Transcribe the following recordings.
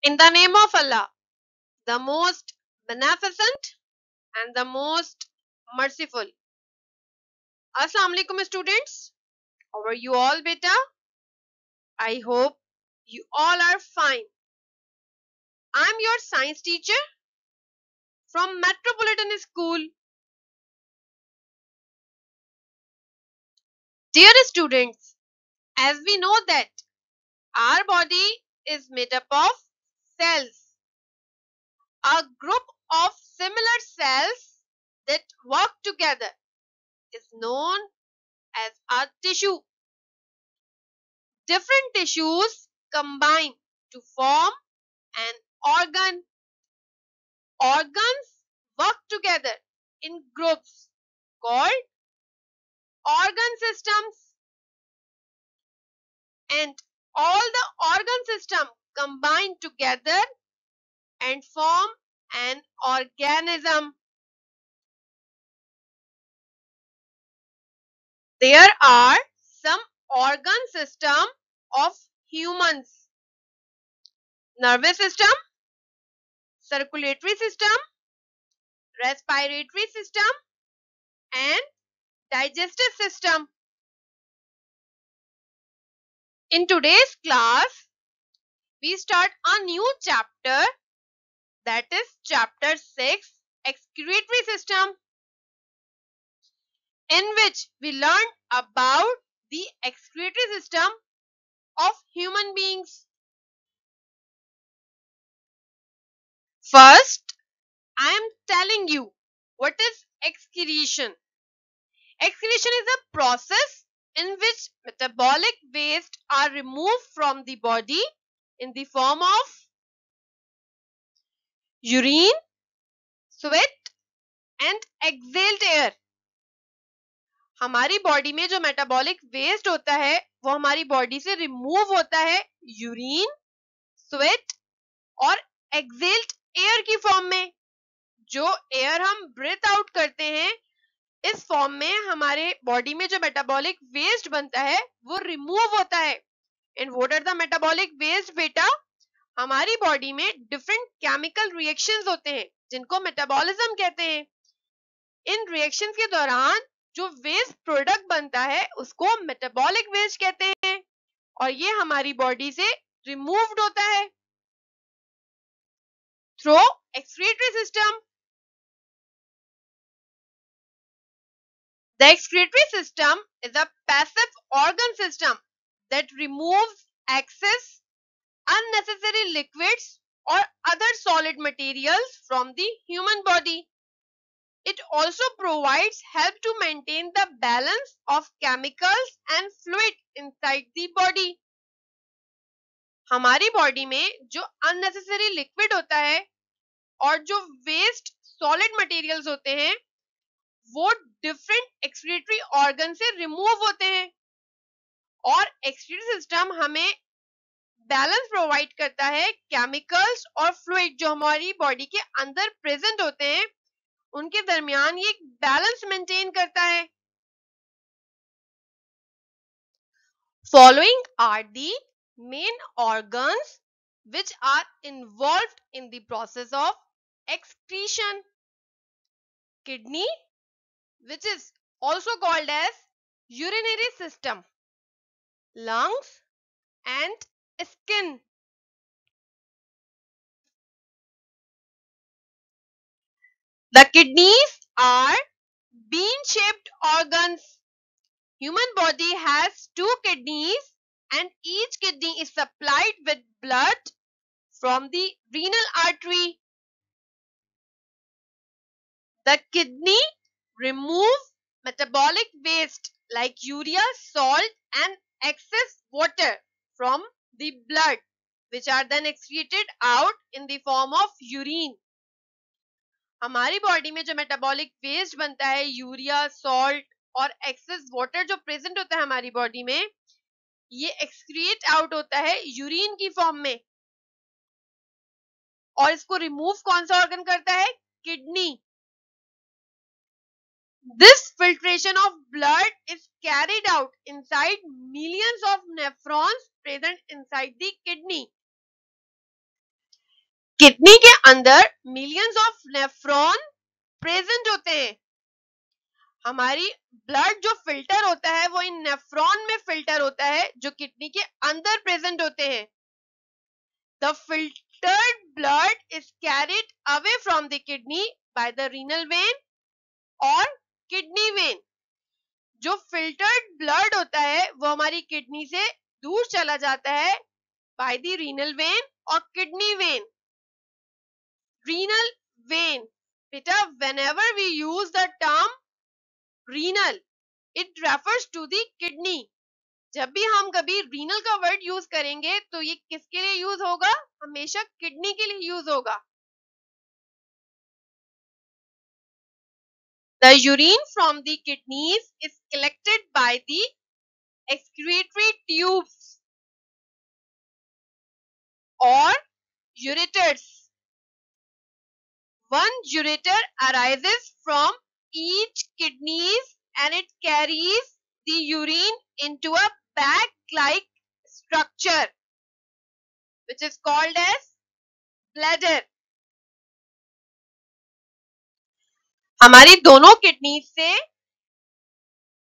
In the name of Allah, the most beneficent and the most merciful. Assalamu alaikum students. How are you all beta? I hope you all are fine. I'm your science teacher from Metropolitan School. Dear students, as we know that our body is made up of cells, a group of similar cells that work together is known as a tissue. Different tissues combine to form an organ. Organs work together in groups called organ systems, and all the organ system combine together and form an organism. There are some organ system of humans: nervous system, circulatory system, respiratory system, and digestive system. In today's class, we start a new chapter, that is chapter 6, excretory system, in which we learn about the excretory system of human beings. First, I am telling you what is excretion. Excretion is a process in which metabolic waste are removed from the body in the form of urine, sweat and exhaled air. हमारी body में जो metabolic waste होता है वो हमारी body से remove होता है यूरिन, स्वेट और एक्सेल्ड एयर की फॉर्म में. जो एयर हम ब्रीथ आउट करते हैं, इस फॉर्म में हमारे बॉडी में जो मेटाबॉलिक वेस्ट बनता है वो रिमूव होता है. And what are the metabolic waste बेटा? हमारी बॉडी में डिफरेंट केमिकल रिएक्शंस होते हैं जिनको मेटाबॉलिज्म कहते हैं. इन रिएक्शंस के दौरान जो वेस्ट प्रोडक्ट बनता है उसको मेटाबॉलिक वेस्ट कहते हैं और ये हमारी बॉडी से रिमूव्ड होता है through excretory system. The excretory system is a passive organ system that removes excess, unnecessary liquids or other solid materials from the human body. It also provides help to maintain the balance of chemicals and fluid inside the body. हमारी body में जो unnecessary liquid होता है और जो waste solid materials होते हैं वो डिफरेंट एक्सक्रीटरी ऑर्गन से रिमूव होते हैं और एक्सक्रीटरी सिस्टम हमें बैलेंस प्रोवाइड करता है केमिकल्स और फ्लूइड जो हमारी बॉडी के अंदर प्रेजेंट होते हैं उनके दरमियान ये बैलेंस मेंटेन करता है. Following are the main organs which are involved in the process of excretion. Kidney, which is also called as urinary system, lungs and skin. The kidneys are bean-shaped organs. Human body has two kidneys and each kidney is supplied with blood from the renal artery. The kidney remove metabolic waste like urea, salt and excess water from the blood which are then excreted out in the form of urine. हमारी body में जो metabolic waste बनता है urea, salt और excess water जो present होता है हमारी बॉडी में, ये एक्सक्रीट आउट होता है यूरिन की फॉर्म में और इसको रिमूव कौन सा ऑर्गन करता है? Kidney. This filtration of blood is carried out inside millions of nephrons present inside the kidney. Kidney के अंदर मिलियंस ऑफ नेफ्रॉन प्रेजेंट होते हैं। हमारी ब्लड जो फिल्टर होता है वो इन नेफ्रॉन में फिल्टर होता है जो किडनी के अंदर प्रेजेंट होते हैं। The filtered blood is carried away from the kidney by the renal vein और किडनी वेन। जो फिल्टर्ड ब्लड होता है वो हमारी किडनी से दूर चला जाता है बाय द रीनल वेन और किडनी वेन। रीनल वेन, बेटा whenever we use the term renal it refers to the kidney। जब भी हम कभी रीनल का वर्ड यूज करेंगे तो ये किसके लिए यूज होगा? हमेशा किडनी के लिए यूज होगा। The urine from the kidneys is collected by the excretory tubes or ureters। One ureter arises from each kidneys and it carries the urine into a bag-like structure which is called as bladder। हमारी दोनों kidney से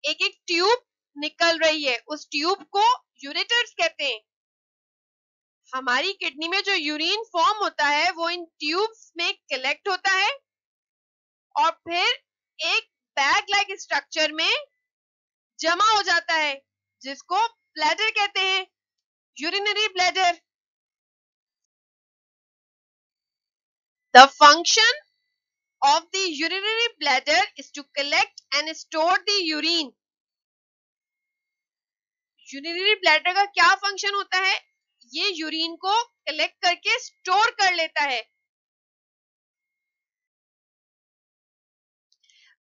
एक एक tube निकल रही है, उस tube को यूरेटर्स कहते हैं। हमारी किडनी में जो यूरिन फॉर्म होता है वो इन ट्यूब्स में कलेक्ट होता है और फिर एक बैग लाइक स्ट्रक्चर में जमा हो जाता है जिसको ब्लैडर कहते हैं, urinary bladder. The function of the urinary bladder is to collect and store the urine। Urinary bladder का क्या फंक्शन होता है? ये यूरिन को कलेक्ट करके स्टोर कर लेता है।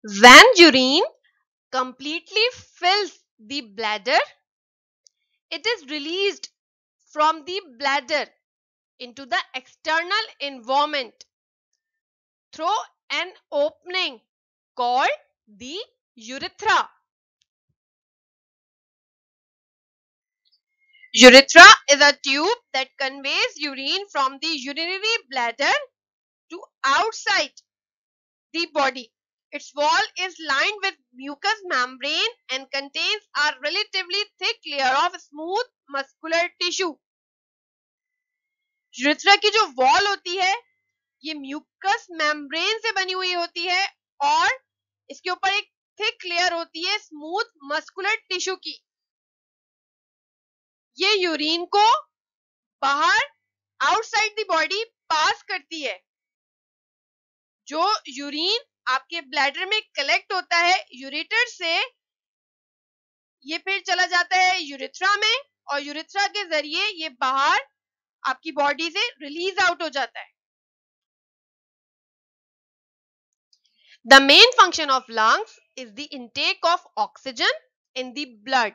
When urine completely fills the bladder, it is released from the bladder into the external environment through an opening called the urethra। Urethra is a tube that conveys urine from the urinary bladder to outside the body। Its wall is lined with mucous membrane and contains a relatively thick layer of smooth muscular tissue। Urethra की जो wall होती है ये mucus membrane से बनी हुई होती है और इसके ऊपर एक थिक लेयर होती है स्मूथ मस्कुलर टिश्यू की। ये यूरिन को बाहर आउटसाइड द बॉडी पास करती है। जो यूरिन आपके ब्लैडर में कलेक्ट होता है यूरेटर से, ये फिर चला जाता है यूरेथ्रा में और यूरेथ्रा के जरिए ये बाहर आपकी बॉडी से रिलीज आउट हो जाता है। The main function of lungs is the intake of oxygen in the blood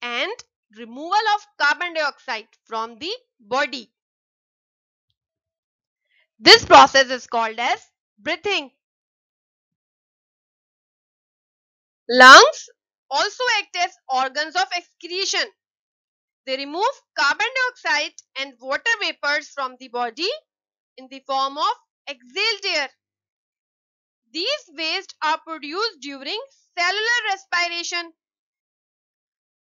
and removal of carbon dioxide from the body। This process is called as breathing। Lungs also act as organs of excretion। They remove carbon dioxide and water vapors from the body in the form of exhaled air। These wastes are produced during cellular respiration।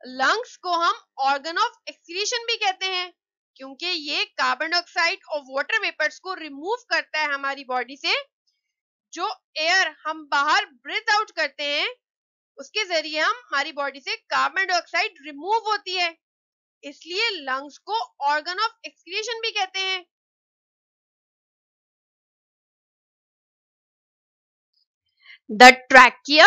Lungs को हम organ of excretion भी कहते हैं क्योंकि ये carbon dioxide और water vapours को remove करता है हमारी बॉडी से। जो एयर हम बाहर ब्रीथ आउट करते हैं उसके जरिए हमारी बॉडी से कार्बन डाइऑक्साइड रिमूव होती है, इसलिए लंग्स को ऑर्गन ऑफ एक्सक्रीशन भी कहते हैं। The trachea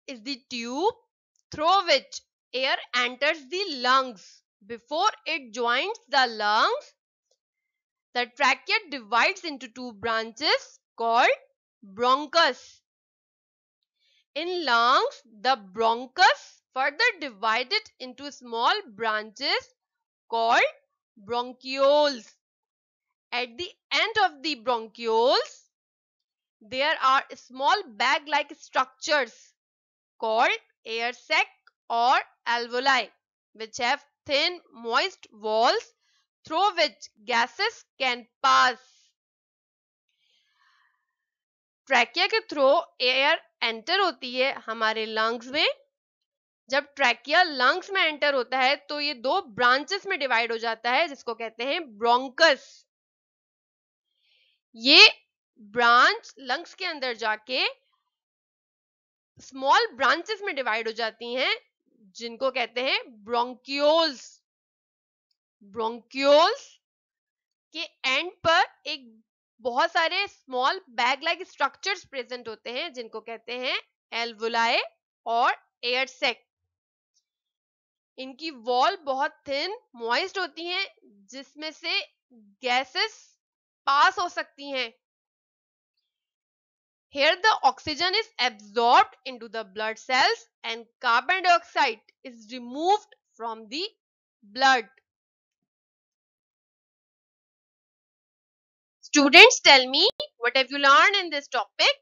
is the tube through which air enters the lungs before it joins the lungs। The trachea divides into two branches called bronchus। In lungs, the bronchus further divided into small branches called bronchioles। At the end of the bronchioles, there are small bag-like structures called air sac or alveoli, which have thin, moist walls through which gases can pass। Trachea के through air enter होती है हमारे lungs में। जब trachea lungs में enter होता है तो ये दो ब्रांचेस में डिवाइड हो जाता है, जिसको कहते हैं ब्रोंकस। ये ब्रांच लंग्स के अंदर जाके स्मॉल ब्रांचेस में डिवाइड हो जाती हैं, जिनको कहते हैं ब्रोंक्यूल्स। ब्रोंक्यूल्स के एंड पर एक बहुत सारे small bag like structures present होते हैं, जिनको कहते हैं एल्वुलाई और एयर सैक। इनकी वॉल बहुत थिन मॉइस्ट होती हैं, जिसमें से गैसेस पास हो सकती हैं। Here the oxygen is absorbed into the blood cells and carbon dioxide is removed from the blood. Students, tell me, what have you learned in this topic?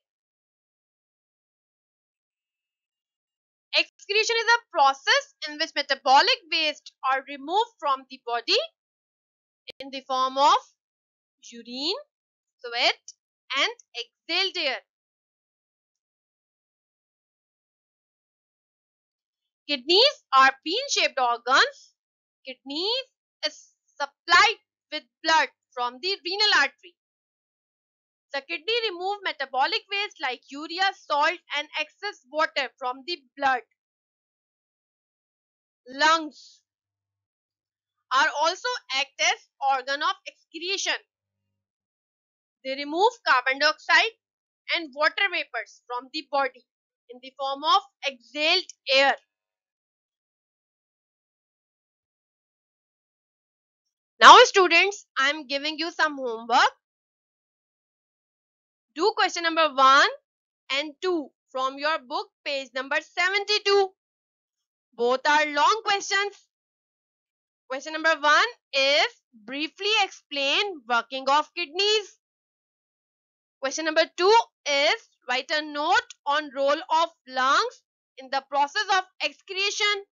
Excretion is a process in which metabolic waste are removed from the body in the form of urine, sweat, and exhaled air. Kidneys are bean-shaped organs. Kidneys is supplied with blood from the renal artery. The kidney remove metabolic waste like urea, salt, and excess water from the blood. Lungs are also act as organ of excretion. They remove carbon dioxide and water vapors from the body in the form of exhaled air. Now students, I am giving you some homework. Do question number 1 and 2 from your book, page number 72. Both are long questions. Question number 1 is briefly explain working of kidneys. Question number 2 is write a note on role of lungs in the process of excretion.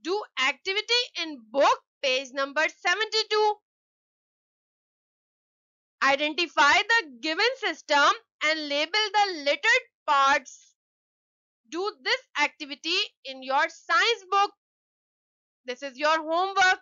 Do activity in book, page number 72. Identify the given system and label the littered parts. Do this activity in your science book. This is your homework.